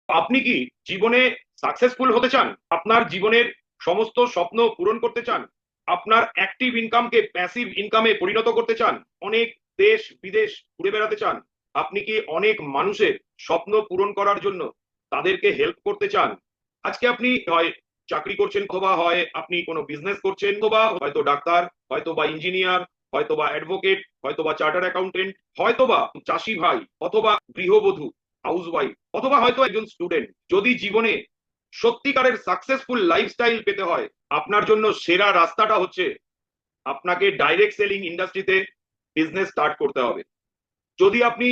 আপনি কি জীবনে সাকসেসফুল হতে চান? আপনার জীবনের সমস্ত স্বপ্ন পূরণ করতে চান? আপনার অ্যাক্টিভ ইনকামকে প্যাসিভ ইনকামে পরিণত করতে চান? অনেক দেশ বিদেশ ঘুরে বেড়াতে চান? আপনি কি অনেক মানুষের স্বপ্ন পূরণ করার জন্য তাদেরকে হেল্প করতে চান? আজকে আপনি হয় চাকরি করছেন, অথবা হয় আপনি কোনো বিজনেস করছেন, অথবা হয়তো ডাক্তার, হয়তো বা ইঞ্জিনিয়ার, হয়তো বা অ্যাডভোকেট, হয়তো বা চার্টার্ড অ্যাকাউন্টেন্ট, হয়তো বা চাষি ভাই, অথবা গৃহবধূ, হাউসওয়াইফ, অথবা হয়তো একজন স্টুডেন্ট। যদি জীবনে সত্যিকারের সাকসেসফুল লাইফস্টাইল পেতে হয়, আপনার জন্য সেরা রাস্তাটা হচ্ছে আপনাকে ডাইরেক্ট সেলিং ইন্ডাস্ট্রিতে বিজনেস স্টার্ট করতে হবে। যদি আপনি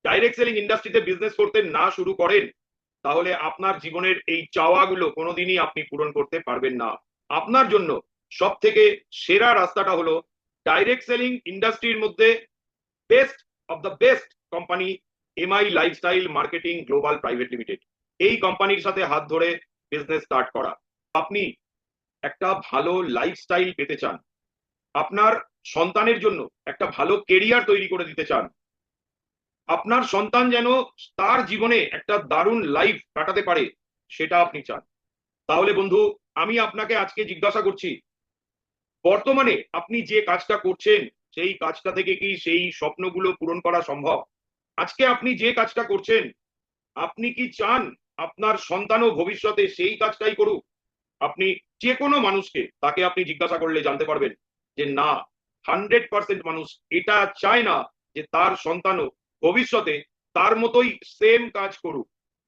ডাইরেক্ট সেলিং ইন্ডাস্ট্রিতে বিজনেস করতে না শুরু করেন, তাহলে আপনার জীবনের এই চাওয়াগুলো কোনোদিনই আপনি পূরণ করতে পারবেন না। আপনার জন্য সব থেকে সেরা রাস্তাটা হলো ডাইরেক্ট সেলিং ইন্ডাস্ট্রির মধ্যে best of the best company MI lifestyle marketing global private limited. এই কোম্পানির সাথে হাত ধরে বিজনেস স্টার্ট করা। আপনি একটা ভালো লাইফস্টাইল পেতে চান, আপনার সন্তানের জন্য একটা ভালো কেরিয়ার তৈরি করে দিতে চান, আপনার সন্তান যেন তার জীবনে একটা দারুণ লাইফ কাটাতে পারে, সেটা আপনি চান। তাহলে বন্ধু, আমি আপনাকে আজকে জিজ্ঞাসা করছি, বর্তমানে আপনি যে কাজটা করছেন সেই কাজটা থেকে কি সেই স্বপ্নগুলো পূরণ করা সম্ভব? আজকে আপনি যে কাজটা করছেন, আপনি কি চান আপনার সন্তানও ভবিষ্যতে সেই কাজটাই করুক? আপনি যে কোনো মানুষকে, তাকে আপনি জিজ্ঞাসা করলে জানতে পারবেন যে না, 100% মানুষ এটা চায় না যে তার সন্তানও ভবিষ্যতে তার মতোই সেম কাজ করুক।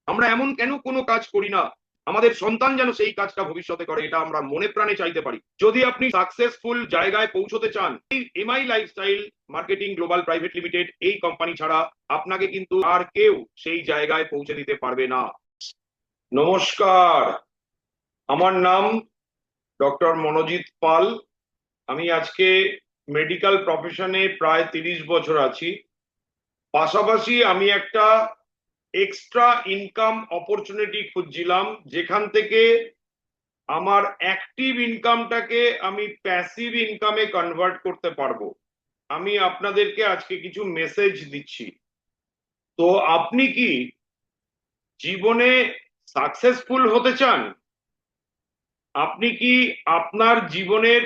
আমরা এমন কেন কোনো কাজ করি না আমাদের সন্তান যেন সেই কাজটা ভবিষ্যতে করে? এটা আমরা মনে প্রাণে চাইতে পারি। যদি আপনি সাকসেসফুল জায়গায় পৌঁছতে চান, এই MI lifestyle marketing global private limited এই কোম্পানি ছাড়া আপনাকে কিন্তু আর কেউ সেই জায়গায় পৌঁছে দিতে পারবে না। নমস্কার, আমার নাম ডক্টর মনোজিৎ পাল। আমি আজকে মেডিকেল প্রফেশনে প্রায় 30 বছর আছি। পাশাপাশি আমি একটা এক্সট্রা ইনকাম অপরচুনিটি খুঁজছিলাম, যেখান থেকে আমার অ্যাক্টিভ ইনকামটাকে আমি প্যাসিভ ইনকামে কনভার্ট করতে পারবো। আমি আপনাদেরকে আজকে কিছু মেসেজ দিচ্ছি। তো আপনি কি জীবনে সাকসেসফুল হতে চান? আপনি কি আপনার জীবনের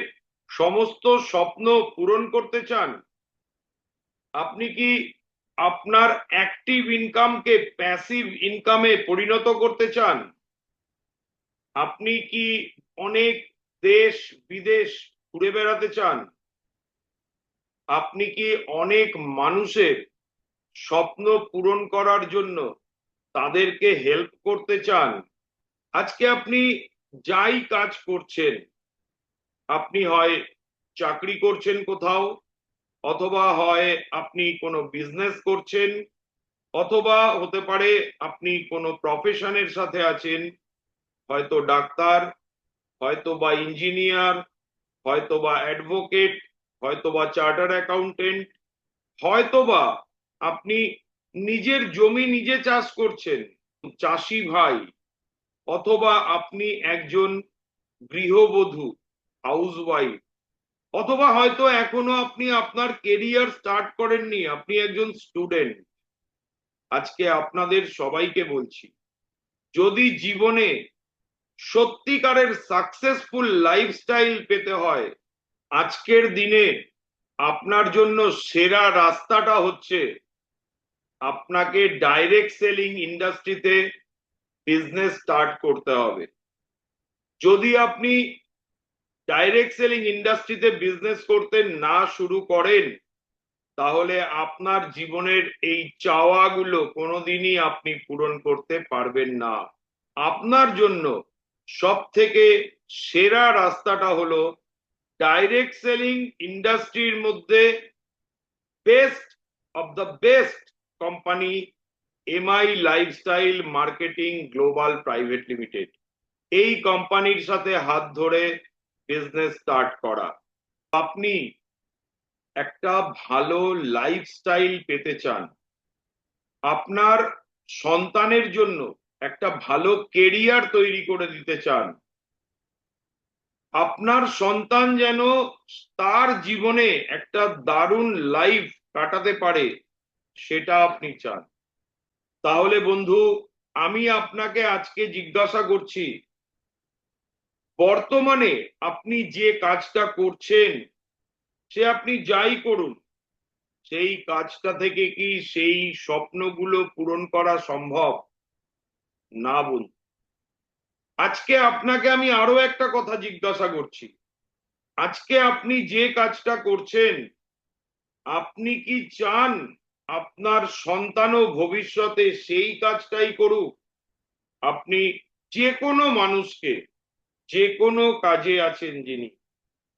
সমস্ত স্বপ্ন পূরণ করতে চান? আপনি কি আপনার অ্যাক্টিভ ইনকামকে প্যাসিভ ইনকামে পরিণত করতে চান? আপনি কি অনেক দেশ বিদেশ ঘুরে বেড়াতে চান? আপনি কি অনেক মানুষের স্বপ্ন পূরণ করার জন্য তাদেরকে হেল্প করতে চান? আজকে আপনি যাই কাজ করছেন, আপনি হয় চাকরি করছেন কোথাও, অথবা হয় আপনি কোনো বিজনেস করছেন, অথবা হতে পারে আপনি কোনো প্রফেশনের সাথে আছেন, হয়তো ডাক্তার, হয়তো বা ইঞ্জিনিয়ার, হয়তো বা অ্যাডভোকেট, হয়তো বা চার্টার্ড অ্যাকাউন্টেন্ট, হয়তো বা আপনি নিজের জমি নিজে চাষ করছেন, চাষি ভাই, অথবা আপনি একজন গৃহবধূ, হাউসওয়াইফ, অথবা হয়তো এখনো আপনি আপনার কেরিয়ার স্টার্ট করেননি, আপনি একজন স্টুডেন্ট। আজকে আপনাদের সবাইকে বলছি, যদি জীবনে সত্যিকারের সাকসেসফুল লাইফস্টাইল পেতে হয়, আজকের দিনে আপনার জন্য সেরা রাস্তাটা হচ্ছে আপনাকে ডাইরেক্ট সেলিং ইন্ডাস্ট্রিতে বিজনেস স্টার্ট করতে হবে। যদি আপনি ডাইরেক্ট সেলিং ইন্ডাস্ট্রিতে বিজনেস করতে না শুরু করেন, তাহলে আপনার জীবনের এই চাওয়াগুলো কোনোদিনই আপনি পূরণ করতে পারবেন না। আপনার জন্য সব থেকে সেরা রাস্তাটা হলো ডাইরেক্ট সেলিং ইন্ডাস্ট্রির মধ্যে best of the best company MI lifestyle marketing global private limited. এই কোম্পানির সাথে হাত ধরে বিজনেস স্টার্ট করা। আপনি একটা ভালো লাইফস্টাইল পেতে চান, আপনার সন্তানের জন্য একটা ভালো কেরিয়ার তৈরি করে দিতে চান, আপনার সন্তান যেন তার জীবনে একটা দারুণ লাইফ কাটাতে পারে, সেটা আপনি চান। তাহলে বন্ধু, আমি আপনাকে আজকে জিজ্ঞাসা করছি, বর্তমানে আপনি যে কাজটা করছেন, সে আপনি যাই করুন, সেই কাজটা থেকে কি সেই স্বপ্নগুলো পূরণ করা সম্ভব? না বন্ধু। আজকে আপনাকে আমি আরো একটা কথা জিজ্ঞাসা করছি, আজকে আপনি যে কাজটা করছেন, আপনি কি চান আপনার সন্তানও ভবিষ্যতে সেই কাজটাই করুক? আপনি যে কোনো মানুষকে, যে কোনো কাজে আছেন যিনি,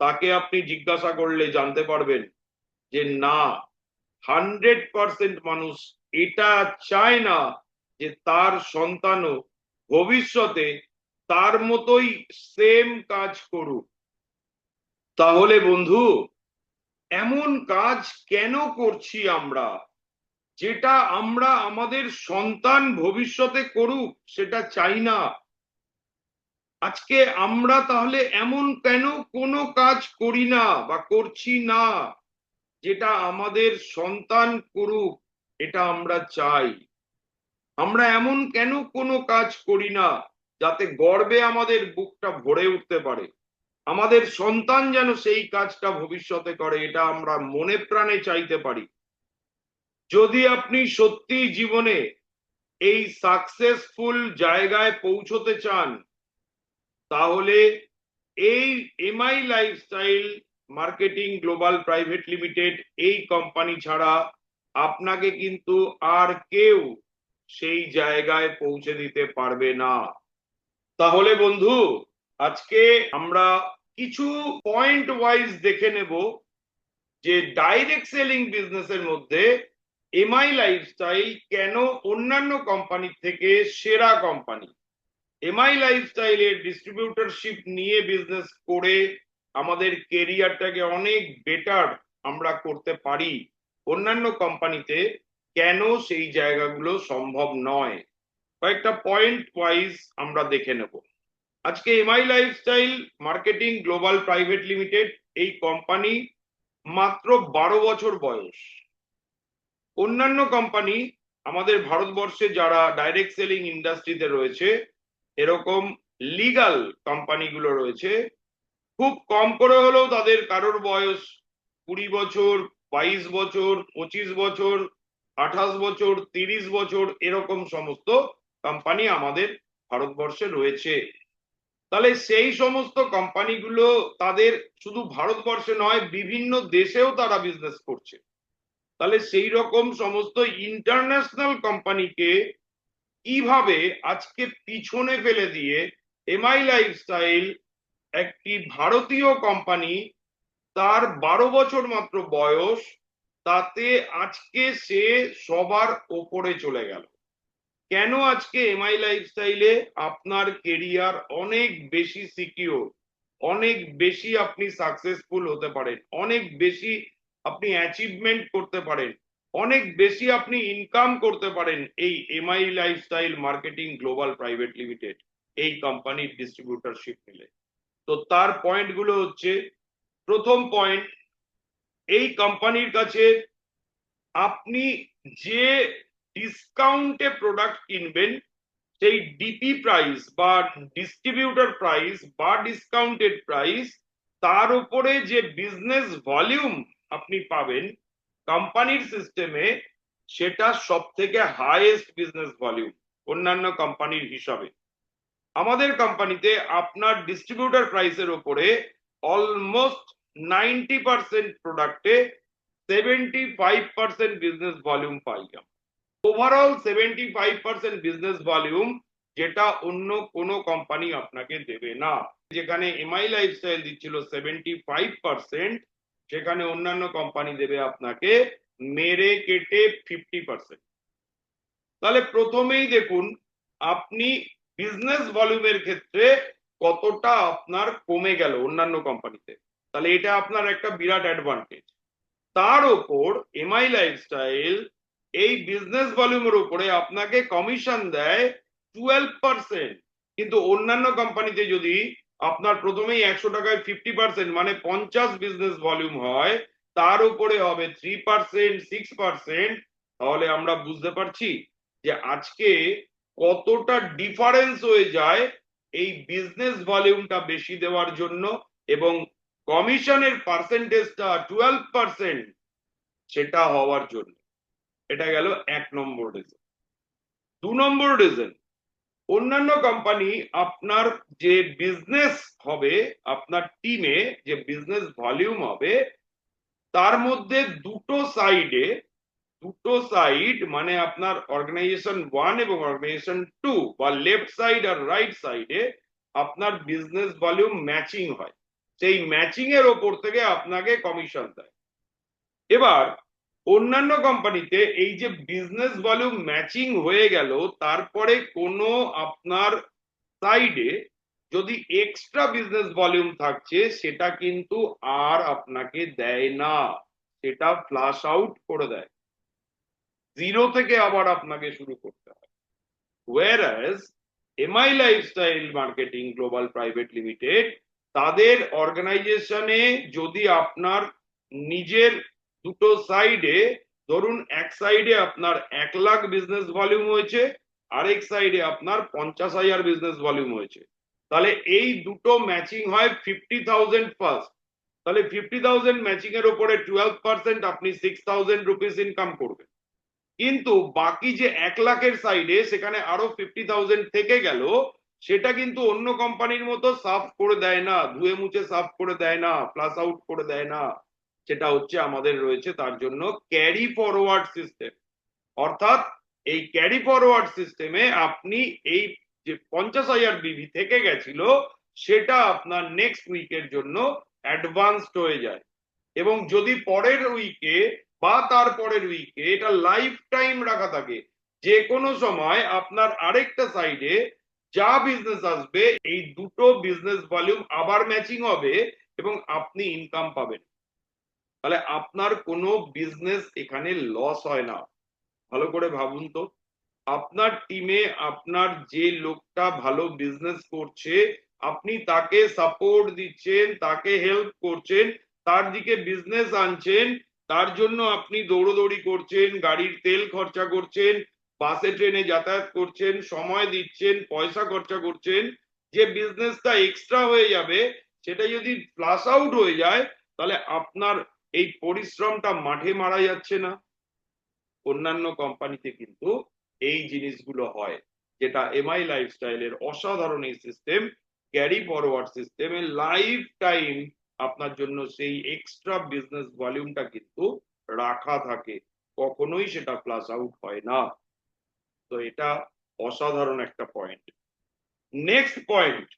তাকে আপনি জিজ্ঞাসা করলে জানতে পারবেন যে না, 100% মানুষ এটা চায় না যে তার সন্তানও ভবিষ্যতে তার মতোই সেম কাজ করুক। তাহলে বন্ধু, এমন কাজ কেন করছি আমরা যেটা আমরা আমাদের সন্তান ভবিষ্যতে করুক সেটা চাই না? আজকে আমরা তাহলে এমন কেন কোনো কাজ করি না বা করছি না যেটা আমাদের সন্তান করুক এটা আমরা চাই? আমরা এমন কেন কোনো কাজ করি না যাতে গর্বে আমাদের বুকটা ভরে উঠতে পারে, আমাদের সন্তান যেন সেই কাজটা ভবিষ্যতে করে, এটা আমরা মনে প্রাণে চাইতে পারি? যদি আপনি সত্যি জীবনে এই সাকসেসফুল জায়গায় পৌঁছতে চান, তাহলে এই MI lifestyle marketing global private limited এই কোম্পানি ছাড়া আপনাকে কিন্তু আর কেউ সেই জায়গায় পৌঁছে দিতে পারবে না। তাহলে বন্ধু, আজকে আমরা কিছু পয়েন্ট ওয়াইজ দেখে নেব যে ডাইরেক্ট সেলিং বিজনেসের মধ্যে এমআই লাইফস্টাইল কেন অন্যান্য কোম্পানির থেকে সেরা কোম্পানি। এমআই লাইফস্টাইলের ডিস্ট্রিবিউটরশিপ নিয়ে বিজনেস করে আমাদের কেরিয়ারটাকে অনেক বেটার আমরা করতে পারি, অন্যান্য কোম্পানিতে কেন সেই জায়গাগুলো সম্ভব নয়, কয়েকটা পয়েন্ট ওয়াইজ আমরা দেখে নেব। আজকে MI lifestyle marketing global private limited এই কোম্পানি মাত্র 12 বছর বয়স। অন্যান্য কোম্পানি আমাদের ভারতবর্ষে যারা ডাইরেক্ট সেলিং ইন্ডাস্ট্রিতে রয়েছে, এরকম লিগাল কোম্পানিগুলো রয়েছে, খুব কম করে হলেও তাদের কারোর বয়স 20 বছর, 22 বছর, 25 বছর, 28 বছর, 30 বছর, এরকম সমস্ত কোম্পানি আমাদের ভারতবর্ষে রয়েছে। তাহলে সেই সমস্ত কোম্পানিগুলো তাদের শুধু ভারতবর্ষে নয়, বিভিন্ন দেশেও তারা বিজনেস করছে। তাহলে সেই রকম সমস্ত ইন্টারন্যাশনাল কোম্পানিকে কিভাবে আজকে পিছনে ফেলে দিয়ে এমআই লাইফস্টাইল, একটি ভারতীয় কোম্পানি, তার 12 বছর মাত্র বয়স, তাতে আজকে সে সবার ওপরে চলে গেল? কেন আজকে এমআই লাইফস্টাইলে আপনার কেরিয়ার অনেক বেশি সিকিউর, অনেক বেশি আপনি সাকসেসফুল হতে পারেন, অনেক বেশি আপনি অ্যাচিভমেন্ট করতে পারেন, অনেক বেশি আপনি ইনকাম করতে পারেন এই MI lifestyle marketing global private limited এই কোম্পানির ডিস্ট্রিবিউটরশিপ নিলে? তো তার পয়েন্ট গুলো হচ্ছে, প্রথম পয়েন্ট, এই কোম্পানির কাছে আপনি যে ডিসকাউন্টে প্রোডাক্ট কিনবেন, সেই ডিপি প্রাইস বা ডিস্ট্রিবিউটর প্রাইস বা ডিসকাউন্টেড প্রাইস, তার উপরে যে বিজনেস ভলিউম আপনি পাবেন কোম্পানির সিস্টেমে, সেটা সব থেকে হাইয়েস্ট বিজনেস ভলিউম অন্যান্য কোম্পানির হিসাবে। আমাদের কোম্পানিতে আপনার ডিস্ট্রিবিউটর প্রাইসের উপরে অলমোস্ট 90% প্রোডাক্টে 75% বিজনেস ভলিউম পাই। ওভারঅল 75% বিজনেস ভলিউম, যেটা অন্য কোনো কোম্পানি আপনাকে দেবে না। যেখানে এমআই লাইফস্টাইল দিচ্ছিল 75%, সেখানে অন্যান্য কোম্পানি দেবে আপনাকে মেরে কেটে 50%। তাহলে প্রথমেই দেখুন আপনি বিজনেস ভলিউমের ক্ষেত্রে কতটা আপনার কমে গেল অন্যান্য কোম্পানিতে, তাহলে এটা আপনার একটা বিরাট অ্যাডভান্টেজ। তার উপর এমআই লাইফস্টাইল এই বিজনেস ভলিউমের উপরে আপনাকে কমিশন দেয় 12%। কিন্তু অন্যান্য কোম্পানিতে যদি আপনার প্রথমেই 100 টাকায় 50%, মানে 50 বিজনেস ভলিউম হয়, তার উপরে হবে 3%, 6%, তাহলে আমরা বুঝতে পারছি যে আজকে কতটা ডিফারেন্স হয়ে যায় এই বিজনেস ভলিউমটা বেশি দেওয়ার জন্য এবং কমিশনের পার্সেন্টেজটা 12% সেটা হওয়ার জন্য। এটা গেল 1 নম্বর রিজন। 2 নম্বর রিজন, অন্যান্য কোম্পানি আপনার যে বিজনেস হবে, আপনার টিমে যে বিজনেস ভলিউম হবে, তার মধ্যে দুটো সাইড মানে আপনার অর্গানাইজেশন 1 এবং অর্গানাইজেশন 2 বা লেফট সাইড আর রাইট সাইডে আপনার বিজনেস ভলিউম ম্যাচিং হয়। সেই ম্যাচিং এর ওপর থেকে আপনাকে কমিশন দেয়। এবার অন্যান্য কোম্পানিতে এই যে বিজনেস ভলিউম ম্যাচিং হয়ে গেল, তারপরে কোনো আপনার সাইডে যদি এক্সট্রা বিজনেস ভলিউম থাকছে সেটা কিন্তু আর আপনাকে দেয় না, সেটা ফ্লাশ আউট করে দেয়, জিরো থেকে আবার আপনাকে শুরু করতে হয়। whereas MI lifestyle marketing global private limited, তাদের অর্গানাইজেশনে যদি আপনার নিজের দুটো সাইডে, ধরুন এক সাইডে আপনার 1 লাখ বিজনেস ভলিউম হয়েছে, আরেক সাইডে আপনার 50,000 বিজনেস ভলিউম হয়েছে, তাহলে এই দুটো ম্যাচিং হয় 50,000 ফার্স্ট। তাহলে 50,000 ম্যাচিং এর উপরে 12% আপনি 6,000 রুপিস ইনকাম করবেন। কিন্তু বাকি যে 1 লাখের সাইডে সেখানে আরো 50,000 থেকে গেল, সেটা কিন্তু অন্য কোম্পানির মতো সাফ করে দেয় না, ধুয়ে মুছে সাফ করে দেয় না, প্লাস আউট করে দেয় না। সেটা হচ্ছে আমাদের রয়েছে তার জন্য ক্যারি ফরওয়ার্ড সিস্টেম। অর্থাৎ এই ক্যারি ফরওয়ার্ড সিস্টেমে আপনি এই যে 50,000 বিবি থেকে গেছিল, সেটা আপনার নেক্সট উইকের জন্য অ্যাডভান্সড হয়ে যায়। এবং যদি পরের উইকে বা তার পরের উইকে এটা লাইফ টাইম রাখা থাকে, যে কোনো সময় আপনার আরেকটা সাইডে যা বিজনেস আসবে এই দুটো বিজনেস ভলিউম আবার ম্যাচিং হবে এবং আপনি ইনকাম পাবেন। তাহলে আপনার কোনো বিজনেস এখানে লস হয় না। ভালো করে ভাবুন তো, আপনার টিমে আপনার যে লোকটা ভালো বিজনেস করছে, আপনি তাকে সাপোর্ট দিচ্ছেন, তাকে হেল্প করছেন, তার দিকে বিজনেস আনছেন, তার জন্য আপনি দৌড়দৌড়ি করছেন, গাড়ির তেল খরচা করছেন, বাসে ট্রেনে যাতায়াত করছেন, সময় দিচ্ছেন, পয়সা খরচা করছেন। যে বিজনেসটা এক্সট্রা হয়ে যাবে সেটা যদি ফ্লাশ আউট হয়ে যায়, তাহলে আপনার এই পরিশ্রমটা মাঠে মারা যাচ্ছে না। অন্যান্য কোম্পানিতে কিন্তু এই জিনিসগুলো হয়, যেটা এমআই লাইফস্টাইলের অসাধারণ এই সিস্টেম, ক্যারি ফরওয়ার্ড সিস্টেমে লাইফ টাইম আপনার জন্য সেই এক্সট্রা বিজনেস ভলিউমটা কিন্তু রাখা থাকে, কখনোই সেটা ফ্লাশ আউট হয় না। তো এটা অসাধারণ একটা পয়েন্ট। নেক্সট পয়েন্ট,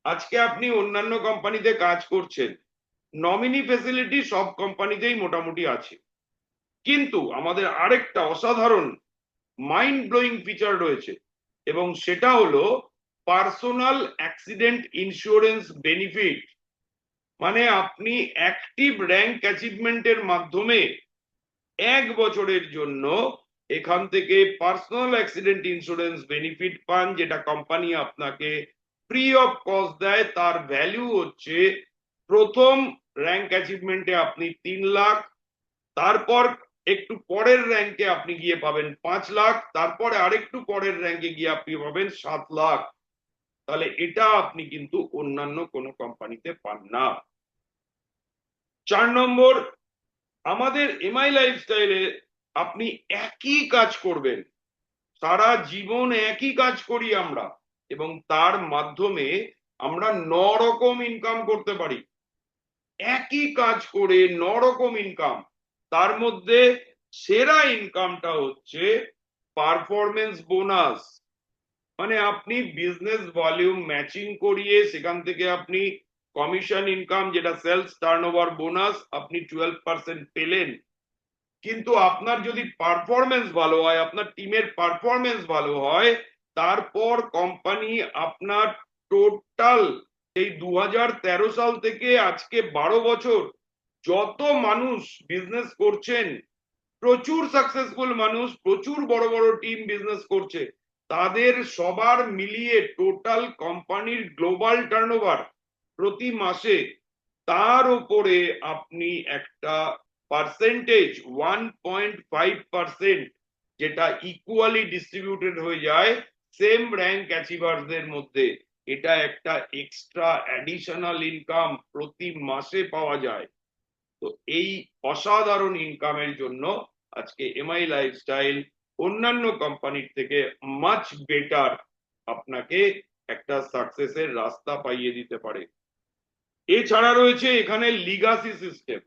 আজকে আপনি অন্যান্য কোম্পানিতে কাজ করছেন, নমিনি ফেসিলিটি সব কোম্পানিতেই মোটামুটি আছে, কিন্তু আমাদের আরেকটা অসাধারণ মাইন্ড ব্লোয়িং ফিচার রয়েছে এবং সেটা হলো পার্সোনাল অ্যাক্সিডেন্ট ইন্স্যুরেন্স বেনিফিট। মানে আপনি অ্যাক্টিভ র্যাঙ্ক অ্যাচিভমেন্টের মাধ্যমে 1 বছরের জন্য এখান থেকে পার্সোনাল অ্যাক্সিডেন্ট ইন্স্যুরেন্স বেনিফিট পান, যেটা কোম্পানি আপনাকে ফ্রি অফ কস্ট দেয়। তার ভ্যালু হচ্ছে, প্রথম র্যাঙ্ক অ্যাচিভমেন্টে আপনি 3 লাখ, তারপর একটু পরের র্যাঙ্কে আপনি গিয়ে পাবেন 5 লাখ, তারপরে আরেকটু পরের র্যাঙ্কে গিয়ে আপনি পাবেন 7 লাখ। তাহলে এটা আপনি কিন্তু অন্যান্য কোনো কোম্পানিতে পান না। 4 নম্বর, আমাদের এমআই লাইফস্টাইলে আপনি একই কাজ করবেন, সারা জীবন একই কাজ করি আমরা, এবং তার মাধ্যমে আমরা 9 রকম ইনকাম করতে পারি। একই কাজ করে 9 রকম ইনকাম, তার মধ্যে সেরা ইনকামটা হচ্ছে পারফরমেন্স বোনাস। মানে আপনি বিজনেস ভলিউম ম্যাচিং করিয়ে সেখান থেকে আপনি কমিশন ইনকাম, যেটা সেলস টার্নওভার বোনাস, আপনি 12% পেলেন। কিন্তু আপনার যদি পারফরমেন্স ভালো হয়, আপনার টিমের পারফরমেন্স ভালো হয়, তারপর কোম্পানি আপনার টোটাল এই 2013 সাল থেকে আজকে 12 বছর যত মানুষ বিজনেস করছেন, প্রচুর সাকসেসফুল মানুষ, প্রচুর বড় বড় টিম বিজনেস করছে, তাদের সবার মিলিয়ে টোটাল কোম্পানির গ্লোবাল টার্নওভার প্রতি মাসে, তার উপরে আপনি একটা পার্সেন্টেজ 1.5%, যেটা ইকুয়ালি ডিস্ট্রিবিউটেড হয়ে যায় সেম র্যাঙ্ক অ্যাচিভারদের মধ্যে এটা একটা এক্সট্রা অ্যাডিশনাল ইনকাম প্রতি মাসে পাওয়া যায়। তো এই অসাধারণ ইনকামের জন্য আজকে এমআই লাইফস্টাইল অন্যান্য কোম্পানির থেকে মাচ বেটার আপনাকে একটা সাকসেসের রাস্তা পাইয়ে দিতে পারে। এছাড়া রয়েছে এখানে লিগাসি সিস্টেম।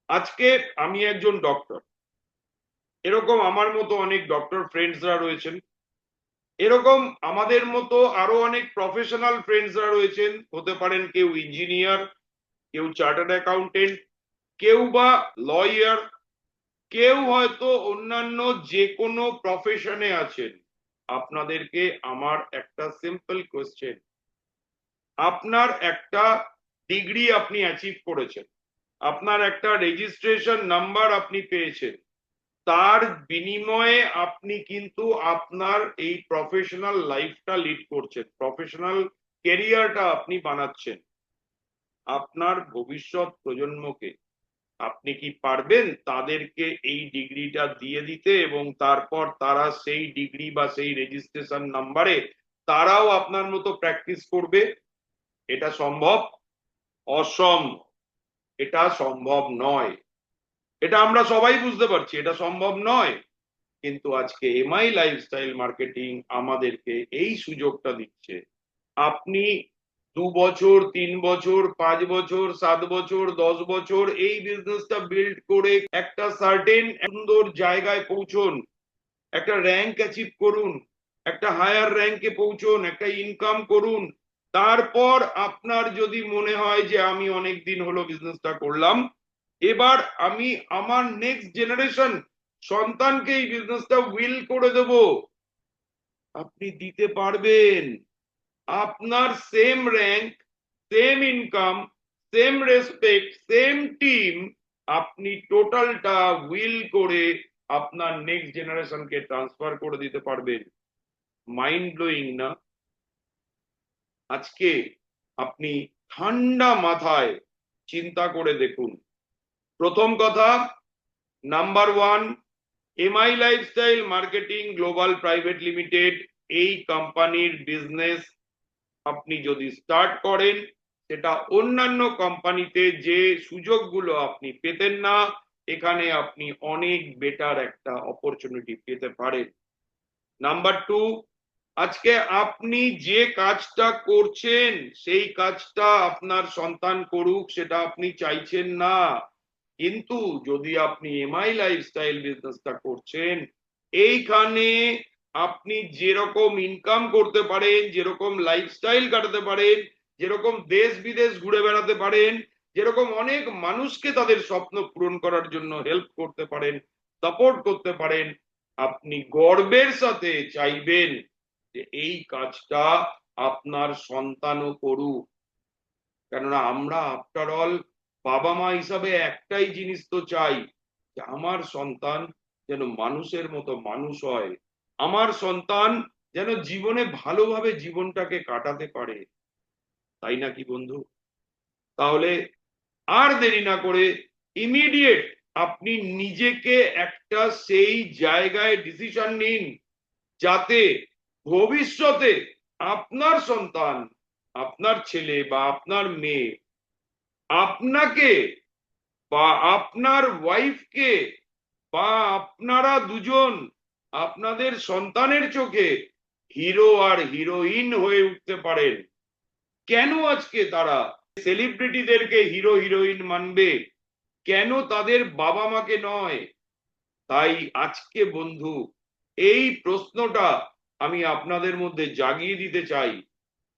আজকে আমি একজন ডক্টর, এরকম আমার মতো অনেক ডক্টর ফ্রেন্ডসরা রয়েছেন, এরকম আমাদের মতো আরো অনেক প্রফেশনাল ফ্রেন্ডসরা রয়েছেন, হতে পারেন কেউ ইঞ্জিনিয়ার, কেউ চার্টার্ড অ্যাকাউন্টেন্ট, কেউ বা লয়ার, কেউ হয়তো অন্যান্য যে কোনো প্রফেশনে আছেন। আপনাদেরকে আমার একটা সিম্পল কোশ্চেন, আপনার একটা ডিগ্রি আপনি অ্যাচিভ করেছেন, আপনার একটা রেজিস্ট্রেশন নাম্বার আপনি পেয়েছেন, তার বিনিময়ে আপনি কিন্তু আপনার এই প্রফেশনাল লাইফটা লিড করছেন, প্রফেশনাল ক্যারিয়ারটা আপনি বানাচ্ছেন। আপনার ভবিষ্যৎ প্রজন্মকে আপনি কি পারবেন তাদেরকে এই ডিগ্রিটা দিয়ে দিতে, এবং তারপর তারা সেই ডিগ্রি বা সেই রেজিস্ট্রেশন নাম্বারে তারাও আপনার মতো প্র্যাকটিস করবে? এটা সম্ভব? অসম্ভব। এটা সম্ভব নয়। এটা আমরা সবাই বুঝতে পারছি এটা সম্ভব নয়। কিন্তু আজকে এমআই লাইফস্টাইল মার্কেটিং আমাদেরকে এই সুযোগটা দিচ্ছে। আপনি 2 বছর, 3 বছর, 5 বছর, 7 বছর, 10 বছর এই বিজনেসটা বিল্ড করে একটা সার্টেন সুন্দর জায়গায় পৌঁছন, একটা র্যাঙ্ক অ্যাচিভ করুন, একটা হায়ার র্যাঙ্কে পৌঁছন, একটা ইনকাম করুন। তারপর আপনার যদি মনে হয় যে আমি অনেক দিন হলো বিজনেসটা করলাম, এবার আমি আমার নেক্সট জেনারেশন সন্তানকে এই বিজনেসটা উইল করে দেব, আপনি দিতে পারবেন। আপনার same rank, same income, same respect, same team, আপনি টোটালটা উইল করে আপনার নেক্সট জেনারেশনকে ট্রান্সফার করে দিতে পারবেন। মাইন্ড ব্লোয়িং না? আজকে আপনি ঠান্ডা মাথায় চিন্তা করে দেখুন। প্রথম কথা, number one, MI lifestyle marketing global private limited এই কোম্পানির বিজনেস আপনি যদি স্টার্ট করেন, সেটা অন্যান্য কোম্পানিতে যে সুযোগগুলো আপনি পেতেন না, এখানে আপনি অনেক বেটার একটা অপরচুনিটি পেতে পারেন। নাম্বার টু, আজকে আপনি যে কাজটা করছেন সেই কাজটা আপনার সন্তান করুক, সেটা আপনি চাইছেন না। কিন্তু যদি আপনি এমআই লাইফস্টাইল বিজনেসটা করছেন, এইখানে আপনি যেরকম ইনকাম করতে পারেন, যেরকম লাইফস্টাইল কাটাতে পারেন, যেরকম দেশ বিদেশ ঘুরে বেড়াতে পারেন, যেরকম অনেক মানুষকে তাদের স্বপ্ন পূরণ করার জন্য হেল্প করতে পারেন, সাপোর্ট করতে পারেন, আপনি গর্বের সাথে চাইবেন যে এই কাজটা আপনার সন্তানও করুক। কেননা আমরা আফটার অল বাবা মা হিসাবে একটাই জিনিস তো চাই, যে আমার সন্তান যেন মানুষের মতো মানুষ হয়, আমার সন্তান যেন জীবনে ভালোভাবে জীবনটাকে কাটাতে পারে। তাই নাকি বন্ধু? তাহলে আর দেরি না করে ইমিডিয়েট আপনি নিজেকে একটা সেই জায়গায় ডিসিশন নিন, যাতে ভবিষ্যতে আপনার সন্তান, আপনার ছেলে বা আপনার মেয়ে আপনাকে বা আপনার ওয়াইফকে বা আপনারা দুজন আপনাদের সন্তানের চোখে হিরো আর হিরোইন হয়ে উঠতে পারেন। কেন আজকে তারা সেলিব্রিটিদেরকে হিরো হিরোইন মানবে, কেন তাদের বাবা মাকে নয়? তাই আজকে বন্ধু, এই প্রশ্নটা আমি আপনাদের মধ্যে জাগিয়ে দিতে চাই,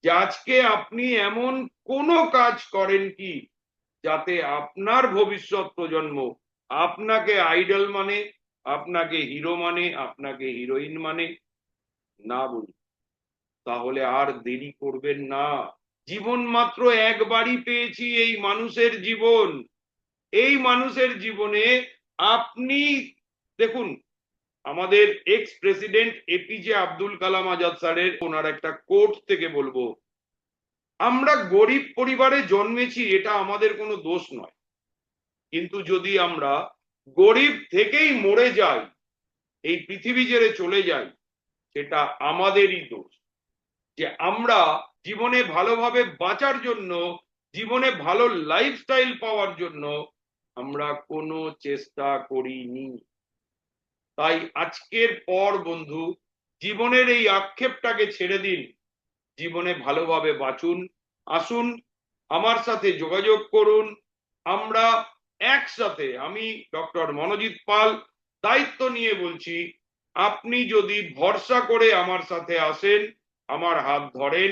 যে আজকে আপনি এমন কোনো কাজ করেন কি যাতে আপনার ভবিষ্যৎ প্রজন্ম আপনাকে আইডল মানে, আপনাকে হিরো মানে, আপনাকে হিরোইন মানে? না বলুন। তাহলে আর দেরি করবেন না। জীবন মাত্র একবারই পেয়েছি, এই মানুষের জীবন। এই মানুষের জীবনে আপনি দেখুন, আমাদের x president APJ Abdul Kalam Azad স্যারের ওনার একটা কোট থেকে বলবো, আমরা গরিব পরিবারে জন্মেছি এটা আমাদের কোনো দোষ নয়, কিন্তু যদি আমরা গরিব থেকেই মরে যাই, এই পৃথিবী ছেড়ে চলে যাই, সেটা আমাদেরই দোষ যে আমরা জীবনে ভালোভাবে বাঁচার জন্য, জীবনে ভালো লাইফস্টাইল পাওয়ার জন্য আমরা কোনো চেষ্টা করিনি। তাই আজকের পর বন্ধু, জীবনের এই আক্ষেপটাকে ছেড়ে দিন, জীবনে ভালোভাবে বাঁচুন। আসুন, আমার সাথে যোগাযোগ করুন। আমরা একসাথে, আমি ডক্টর মনোজিৎ পাল দায়িত্ব নিয়ে বলছি, আপনি যদি ভরসা করে আমার সাথে আসেন, আমার হাত ধরেন,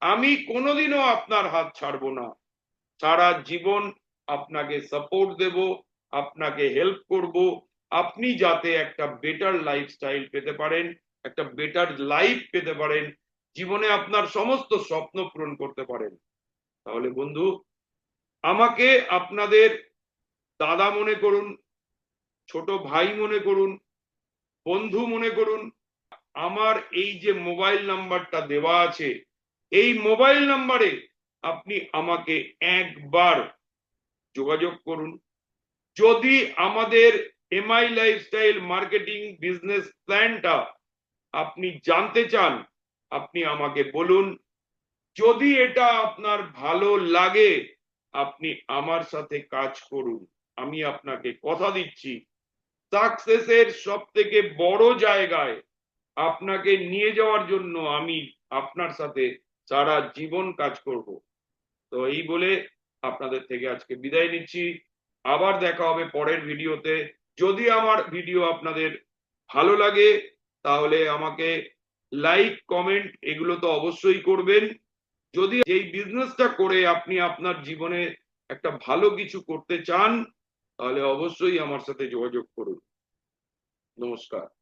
আমি কোনোদিনও আপনার হাত ছাড়বো না। সারা জীবন আপনাকে সাপোর্ট দেব, আপনাকে হেল্প করব, আপনি যাতে একটা বেটার লাইফস্টাইল পেতে পারেন, একটা বেটার লাইফ পেতে পারেন, জীবনে আপনার সমস্ত স্বপ্ন পূরণ করতে পারেন। তাহলে বন্ধু, আমাকে আপনাদের দাদা মনে করুন, ছোট ভাই মনে করুন, বন্ধু মনে করুন। আমার এই যে মোবাইল নাম্বারটা দেওয়া আছে, এই মোবাইল নাম্বারে আপনি আমাকে একবার যোগাযোগ করুন। যদি আমাদের এমআই লাইফস্টাইল মার্কেটিং বিজনেস প্ল্যানটা আপনি জানতে চান, আপনি আমাকে বলুন। যদি এটা আপনার ভালো লাগে, আপনি আমার সাথে কাজ করুন। আমি আপনাকে কথা দিচ্ছি, সাকসেসের সব থেকে বড় জায়গায় আপনাকে নিয়ে যাওয়ার জন্য আমি আপনার সাথে সারা জীবন কাজ করব। তো এই বলে আপনাদের থেকে আজকে বিদায় নিচ্ছি। আবার দেখা হবে পরের ভিডিওতে। যদি আমার ভিডিও আপনাদের ভালো লাগে, তাহলে আমাকে লাইক, কমেন্ট এগুলো তো অবশ্যই করবেন। যদি এই বিজনেসটা করে আপনি আপনার জীবনে একটা ভালো কিছু করতে চান, তাহলে অবশ্যই আমার সাথে যোগাযোগ করুন। নমস্কার।